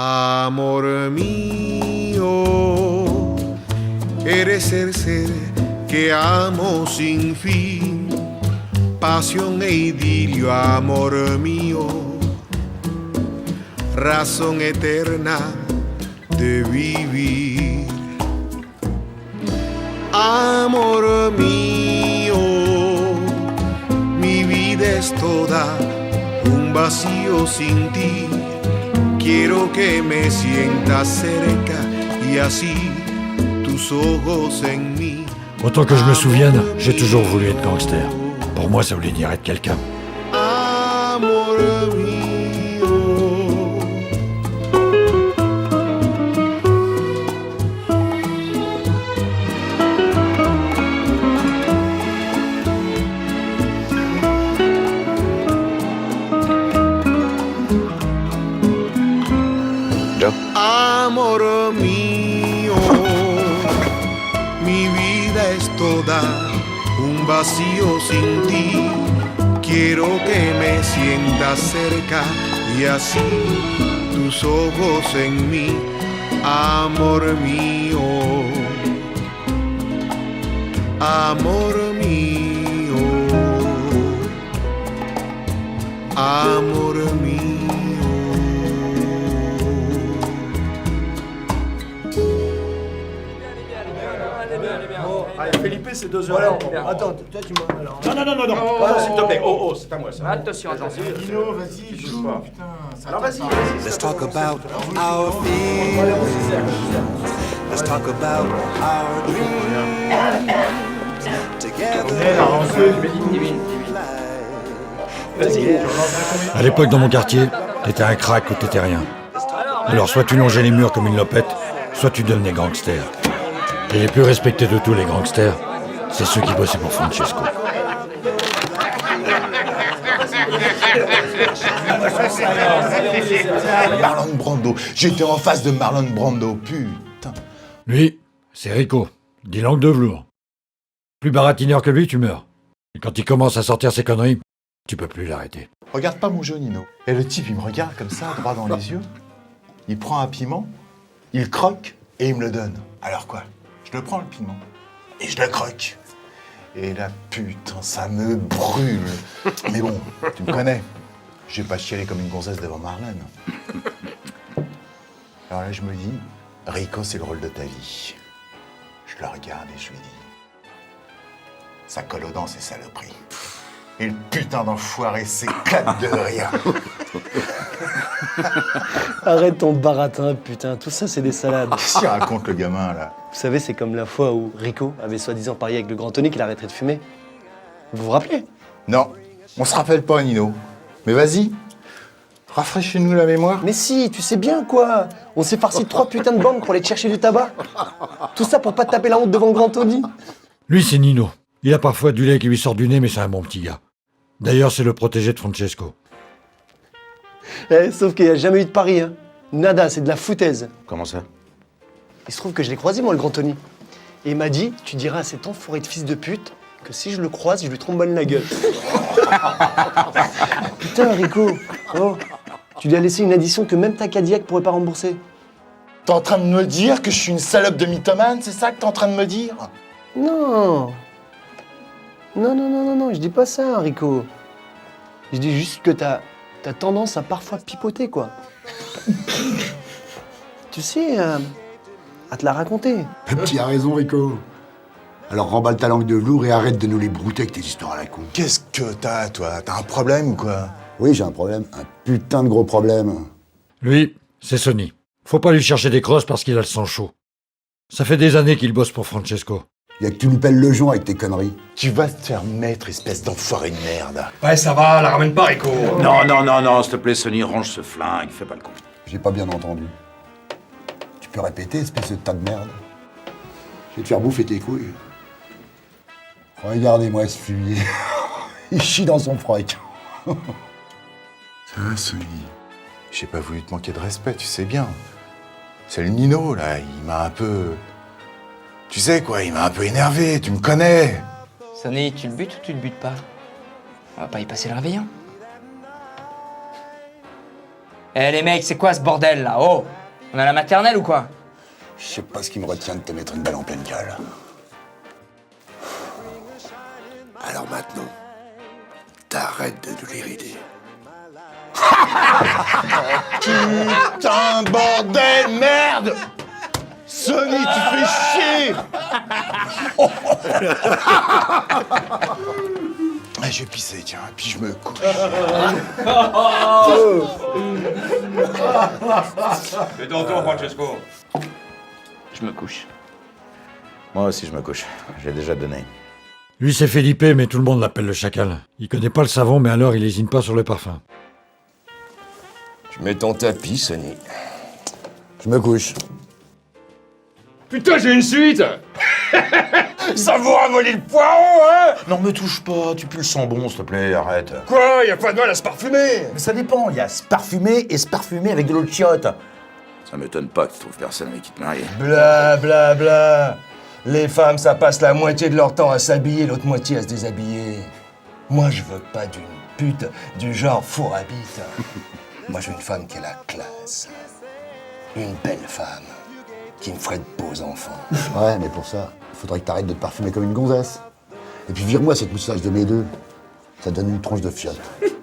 Amor mío, eres el ser que amo sin fin, pasión e idilio, amor mío, razón eterna de vivir. Amor mío, mi vida es toda un vacío sin ti. Quiero que me sientas cerca y así tus ojos en mí. Autant que je me souvienne, j'ai toujours voulu être gangster. Pour moi, ça voulait dire être quelqu'un. Amor mío. Amor mío, mi vida es toda un vacío sin ti. Quiero que me sientas cerca y así tus ojos en mí. Amor mío, amor mío, amor mío. Allez, Felipe, c'est 2 heures. Attends, toi tu m'as... Alors... Non, s'il te plaît. Oh, c'est à moi ça. Attention, attention. Nino, vas-y, joue, pas. putain. Ça Alors vas-y. Let's talk about our feelings. Let's talk about our dreams. Together. À l'époque, dans mon quartier, t'étais un crack ou t'étais rien. Alors soit tu longeais les murs comme une lopette, soit tu devenais gangster. Et les plus respectés de tous les gangsters, c'est ceux qui bossaient pour Francesco. Marlon Brando. J'étais en face de Marlon Brando, putain. Lui, c'est Rico, dit langue de velours. Plus baratineur que lui, tu meurs. Et quand il commence à sortir ses conneries, tu peux plus l'arrêter. Regarde pas mon jeu, Nino. Et le type, il me regarde comme ça, droit dans les yeux. Il prend un piment, il croque et il me le donne. Alors quoi? Je le prends, le piment, et je le croque. Et là, putain, ça me brûle. Mais bon, tu me connais. Je vais pas chialer comme une gonzesse devant Marlène. Alors là, je me dis, Rico, c'est le rôle de ta vie. Je le regarde et je lui dis, ça colle aux dents, ces saloperies. Et le putain d'enfoiré s'éclate de rire. Arrête ton baratin, putain. Tout ça, c'est des salades. Qu'est-ce qu'il raconte, le gamin, là? Vous savez, c'est comme la fois où Rico avait soi-disant parié avec le grand Tony qu'il arrêterait de fumer. Vous vous rappelez? Non, on se rappelle pas, Nino. Mais vas-y, rafraîchis-nous la mémoire. Mais si, tu sais bien, quoi. On s'est farci 3 putains de banques pour aller te chercher du tabac. Tout ça pour pas te taper la honte devant le grand Tony. Lui, c'est Nino. Il a parfois du lait qui lui sort du nez, mais c'est un bon petit gars. D'ailleurs, c'est le protégé de Francesco. Sauf qu'il n'y a jamais eu de pari, hein. Nada, c'est de la foutaise. Comment ça? Il se trouve que je l'ai croisé, moi, le grand Tony. Et il m'a dit, tu diras à cet enfoiré de fils de pute que si je le croise, je lui trombonne la gueule. Putain, Rico, oh, tu lui as laissé une addition que même ta Cadillac pourrait pas rembourser. T'es en train de me dire que je suis une salope de mythomane, c'est ça que t'es en train de me dire? Non. Non, je dis pas ça, Rico. Je dis juste que t'as tendance à parfois pipoter, quoi. Tu sais, à te la raconter. Le petit a raison, Rico. Alors remballe ta langue de velours et arrête de nous les brouter avec tes histoires à la con. Qu'est-ce que t'as, toi? T'as un problème ou quoi? Oui, j'ai un problème. Un putain de gros problème. Lui, c'est Sonny. Faut pas lui chercher des crosses parce qu'il a le sang chaud. Ça fait des années qu'il bosse pour Francesco. Y'a que tu nous pelles le joint avec tes conneries. Tu vas te faire mettre, espèce d'enfoiré de merde. Ouais, ça va, la ramène pas, Rico. Non, s'il te plaît, Sonny, range ce flingue, fais pas le con. J'ai pas bien entendu. Tu peux répéter, espèce de tas de merde? Je vais te faire bouffer tes couilles. Regardez-moi ce fumier. Il chie dans son froc. Ça va, Sonny? J'ai pas voulu te manquer de respect, tu sais bien. C'est le Nino, là, il m'a un peu... Tu sais quoi, il m'a un peu énervé, tu me connais. Sonny, tu le butes ou tu le butes pas? On va pas y passer le réveillon. Eh les mecs, c'est quoi ce bordel là? Oh, on a la maternelle ou quoi? Je sais pas ce qui me retient de te mettre une balle en pleine gueule. Alors maintenant, t'arrêtes de nous l'érider. Putain, bordel, merde! Sonny, tu fais chier! Ah, je vais pisser, tiens, puis je me couche. Fais ton tour, Francesco. Je me couche. Moi aussi, je me couche. J'ai déjà donné. Lui, c'est Felipe, mais tout le monde l'appelle le chacal. Il connaît pas le savon, mais alors il hésite pas sur le parfum. Tu mets ton tapis, Sonny. Je me couche. Putain, j'ai une suite. Ça vous ramollit le poireau, hein? Non, me touche pas, tu pues le sang bon, s'il te plaît, arrête. Quoi? Y a pas de mal à se parfumer. Mais ça dépend, il y a se parfumer et se parfumer avec de l'eau de chiotte. Ça m'étonne pas que tu trouves personne avec qui te marier. Bla bla bla. Les femmes, ça passe la moitié de leur temps à s'habiller, l'autre moitié à se déshabiller. Moi, je veux pas d'une pute du genre four à bite. Moi, je veux une femme qui a la classe. Une belle femme qui me ferait de beaux enfants. Ouais, mais pour ça, il faudrait que t'arrêtes de te parfumer comme une gonzesse. Et puis vire-moi cette moustache de mes deux. Ça donne une tronche de fiotte.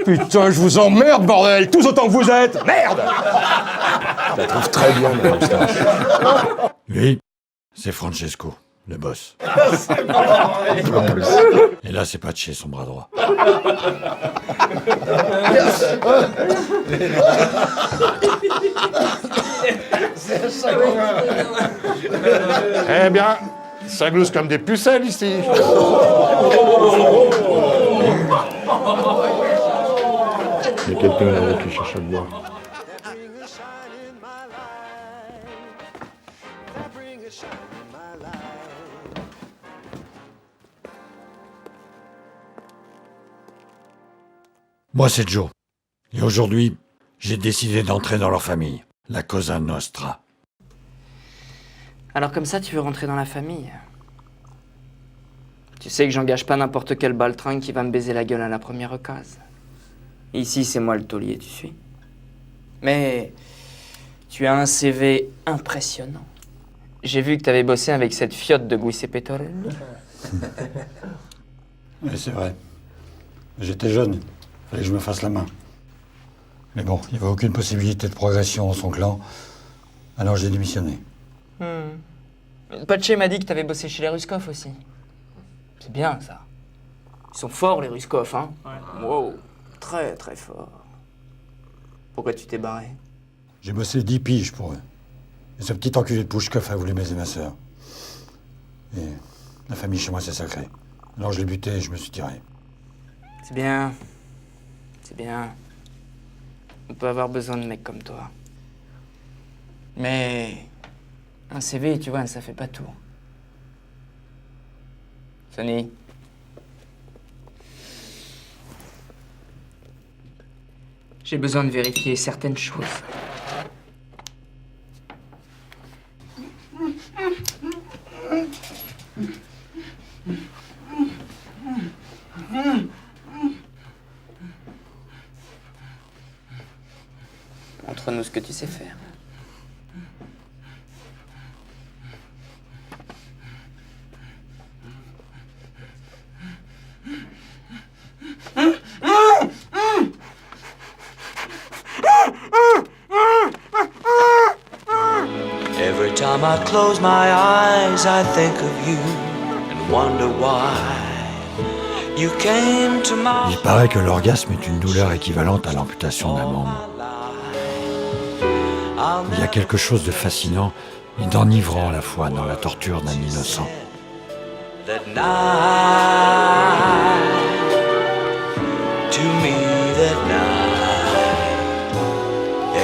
Putain, je vous emmerde, bordel, tous autant que vous êtes. Merde. Je la trouve très bien, ma moustache. Lui, c'est Francesco, le boss. Et là, c'est pas de chez son bras droit. Eh bien, ça glousse comme des pucelles ici. Il y a quelqu'un là qui cherche à boire. Moi, c'est Joe. Et aujourd'hui, j'ai décidé d'entrer dans leur famille, la Cosa Nostra. Alors comme ça, tu veux rentrer dans la famille? Tu sais que j'engage pas n'importe quel baltringue qui va me baiser la gueule à la première occasion. Ici, c'est moi le taulier, tu suis. Mais tu as un CV impressionnant. J'ai vu que t'avais bossé avec cette fiotte de Giuseppe Torelli. Oui, c'est vrai. J'étais jeune. Fallait que je me fasse la main. Mais bon, il n'y avait aucune possibilité de progression dans son clan. Alors j'ai démissionné. Pache m'a dit que t'avais bossé chez les Ruskov aussi. C'est bien, ça. Ils sont forts, les Ruskov, hein? Ouais. Wow. Très, très forts. Pourquoi tu t'es barré? J'ai bossé 10 piges pour eux. Et ce petit enculé de Pouchkov a voulu baiser ma sœur. Et la famille chez moi, c'est sacré. Alors je l'ai buté et je me suis tiré. C'est bien. C'est bien. On peut avoir besoin de mecs comme toi. Mais un CV, tu vois, ça fait pas tout. Sonny. J'ai besoin de vérifier certaines choses. Montre-nous ce que tu sais faire. Every time I close my eyes, I think of you and wonder why you came to my Il paraît que l'orgasme est une douleur équivalente à l'amputation d'un membre. Il y a quelque chose de fascinant et d'enivrant à la fois dans la torture d'un innocent. that night. To me, that night.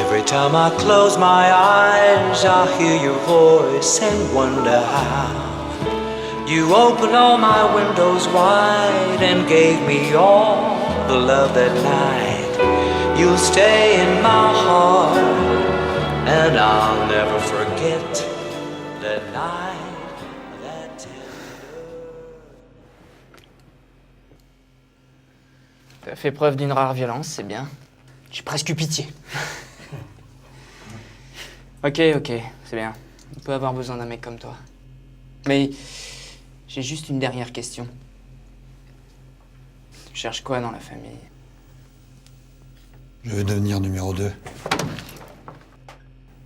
Every time I close my eyes, I hear your voice and wonder how you opened all my windows wide and gave me all the love that night. You'll stay in my heart, and I'll never forget that night, that tender. T'as fait preuve d'une rare violence, c'est bien. J'ai presque eu pitié. Ok, c'est bien. On peut avoir besoin d'un mec comme toi. Mais j'ai juste une dernière question. Tu cherches quoi dans la famille? Je veux devenir numéro 2.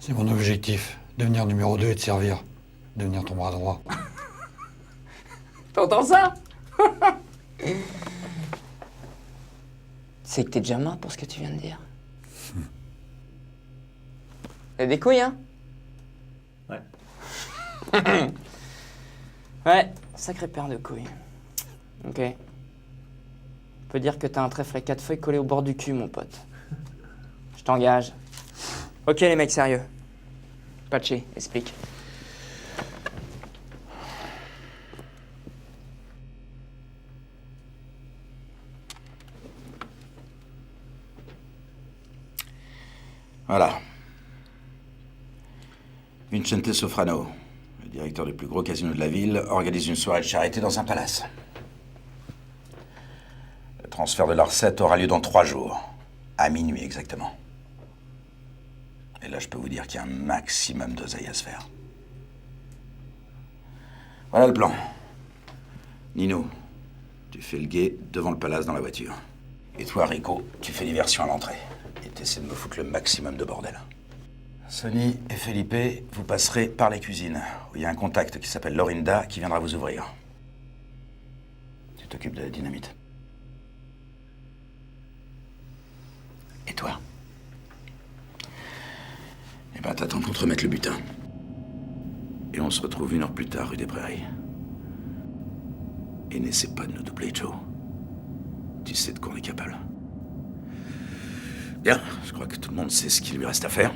C'est mon objectif. Devenir numéro 2 et te servir. Devenir ton bras droit. T'entends ça? C'est que t'es déjà mort pour ce que tu viens de dire. T'as des couilles, hein? Ouais. Ouais, sacrée paire de couilles. Ok. On peut dire que t'as un trèfle à 4 feuilles collé au bord du cul, mon pote. Je t'engage. Ok, les mecs sérieux. Patché, explique. Voilà. Vincente Sofrano, le directeur du plus gros casino de la ville, organise une soirée de charité dans un palace. Le transfert de la recette aura lieu dans 3 jours, à minuit exactement. Et là, je peux vous dire qu'il y a un maximum d'oseille à se faire. Voilà le plan. Nino, tu fais le guet devant le palace dans la voiture. Et toi, Rico, tu fais diversion à l'entrée. Et t'essaies de me foutre le maximum de bordel. Sonny et Felipe, vous passerez par les cuisines, où il y a un contact qui s'appelle Lorinda qui viendra vous ouvrir. Tu t'occupes de la dynamite. Et toi? Eh ben, t'attends qu'on te remette le butin. Et on se retrouve 1 heure plus tard, rue des Prairies. Et n'essaie pas de nous doubler, Joe. Tu sais de quoi on est capable. Bien, je crois que tout le monde sait ce qu'il lui reste à faire.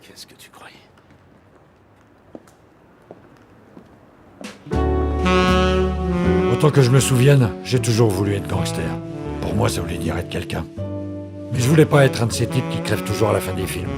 Qu'est-ce que tu croyais? Autant que je me souvienne, j'ai toujours voulu être gangster. Pour moi, ça voulait dire être quelqu'un. Mais je voulais pas être un de ces types qui crèvent toujours à la fin des films.